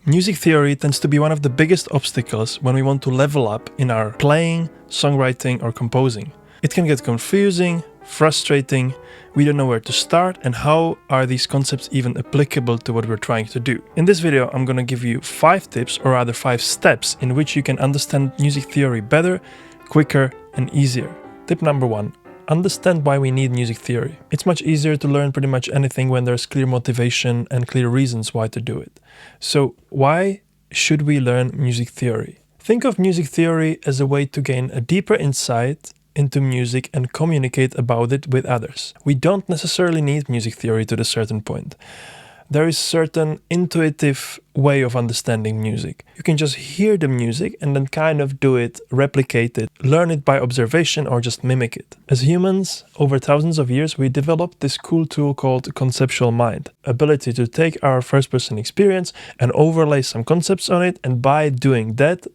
Music theory tends to be one of the biggest obstacles when we want to level up in our playing, songwriting, or composing. It can get confusing, frustrating, we don't know where to start, and how are these concepts even applicable to what we're trying to do. In this video, I'm gonna give you 5 tips, or rather 5 steps, in which you can understand music theory better, quicker, and easier. Tip number 1. Understand why we need music theory. It's much easier to learn pretty much anything when there's clear motivation and clear reasons why to do it. So why should we learn music theory? Think of music theory as a way to gain a deeper insight into music and communicate about it with others. We don't necessarily need music theory to a certain point. There is certain intuitive way of understanding music. You can just hear the music and then kind of do it, replicate it, learn it by observation or just mimic it. As humans, over thousands of years, we developed this cool tool called conceptual mind. Ability to take our first-person experience and overlay some concepts on it, and by doing that,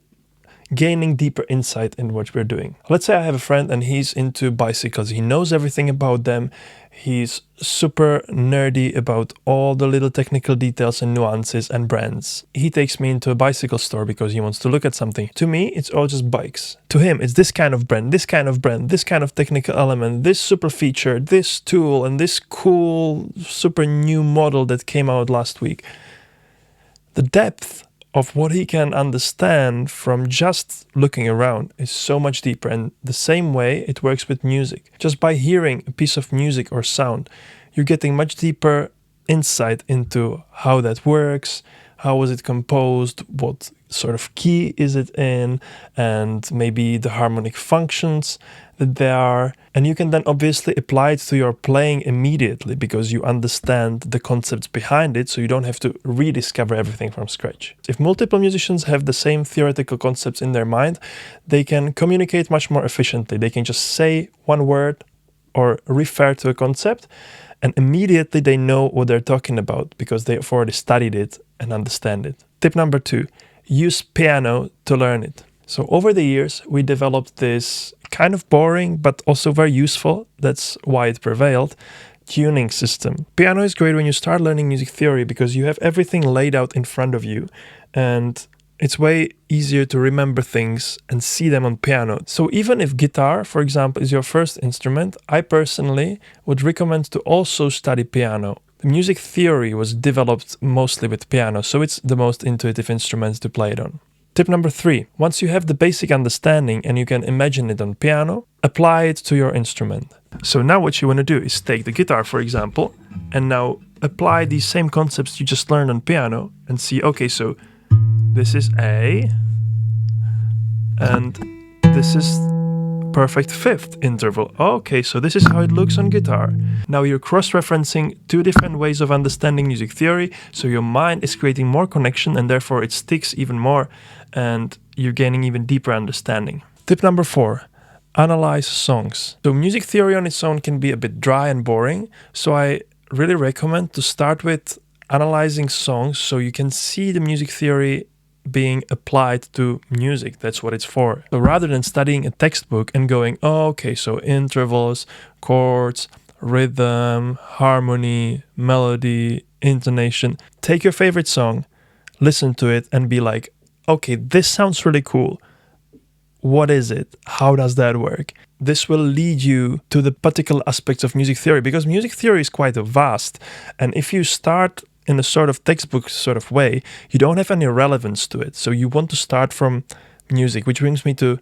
gaining deeper insight in what we're doing. Let's say I have a friend and he's into bicycles. He knows everything about them. He's super nerdy about all the little technical details and nuances and brands. He takes me into a bicycle store because he wants to look at something. To me, it's all just bikes. To him, it's this kind of brand, this kind of brand, this kind of technical element, this super feature, this tool, and this cool, super new model that came out last week. The depth of what he can understand from just looking around is so much deeper, and the same way it works with music. Just by hearing a piece of music or sound, you're getting much deeper insight into how that works, how was it composed, what sort of key is it in, and maybe the harmonic functions that there are. And you can then obviously apply it to your playing immediately because you understand the concepts behind it, so you don't have to rediscover everything from scratch. If multiple musicians have the same theoretical concepts in their mind, they can communicate much more efficiently. They can just say one word or refer to a concept, and immediately they know what they're talking about because they've already studied it and understand it. Tip number 2, use piano to learn it. So over the years, we developed this kind of boring, but also very useful, that's why it prevailed, tuning system. Piano is great when you start learning music theory because you have everything laid out in front of you, and it's way easier to remember things and see them on piano. So even if guitar, for example, is your first instrument, I personally would recommend to also study piano. The music theory was developed mostly with piano, so it's the most intuitive instrument to play it on. Tip number 3, once you have the basic understanding and you can imagine it on piano, apply it to your instrument. So now what you want to do is take the guitar, for example, and now apply these same concepts you just learned on piano and see, okay, so this is A, and this is perfect fifth interval. Okay, so this is how it looks on guitar. Now you're cross-referencing 2 different ways of understanding music theory, so your mind is creating more connection and therefore it sticks even more and you're gaining even deeper understanding. Tip number 4, analyze songs. So music theory on its own can be a bit dry and boring, so I really recommend to start with analyzing songs so you can see the music theory being applied to music. That's what it's for. So rather than studying a textbook and going, oh, okay, so intervals, chords, rhythm, harmony, melody, intonation, take your favorite song, listen to it and be like, okay, this sounds really cool. What is it? How does that work? This will lead you to the particular aspects of music theory because music theory is quite vast. And if you start in a sort of textbook sort of way, you don't have any relevance to it. So you want to start from music, which brings me to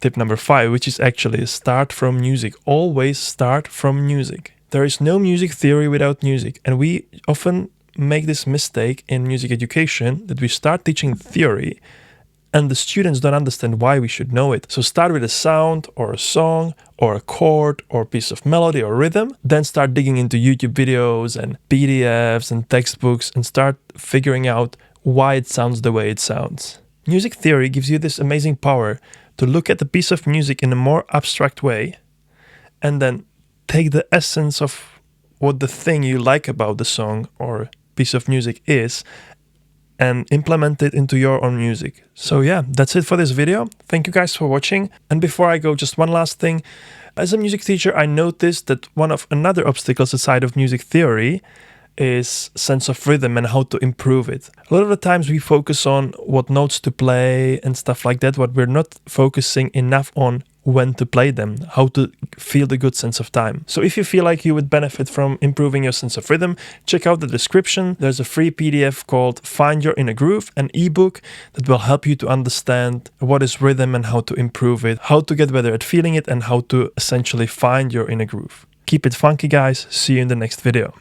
tip number 5, which is actually start from music. Always start from music. There is no music theory without music. And we often make this mistake in music education that we start teaching theory and the students don't understand why we should know it. So start with a sound or a song or a chord or a piece of melody or rhythm, then start digging into YouTube videos and PDFs and textbooks and start figuring out why it sounds the way it sounds. Music theory gives you this amazing power to look at a piece of music in a more abstract way and then take the essence of what the thing you like about the song or piece of music is and implement it into your own music. So yeah, that's it for this video. Thank you guys for watching. And before I go, just one last thing. As a music teacher, I noticed that one of another obstacles aside of music theory is sense of rhythm and how to improve it. A lot of the times we focus on what notes to play and stuff like that, but we're not focusing enough on when to play them, how to feel the good sense of time. So if you feel like you would benefit from improving your sense of rhythm, check out the description. There's a free PDF called Find Your Inner Groove, an ebook that will help you to understand what is rhythm and how to improve it, how to get better at feeling it, and how to essentially find your inner groove. Keep it funky, guys. See you in the next video.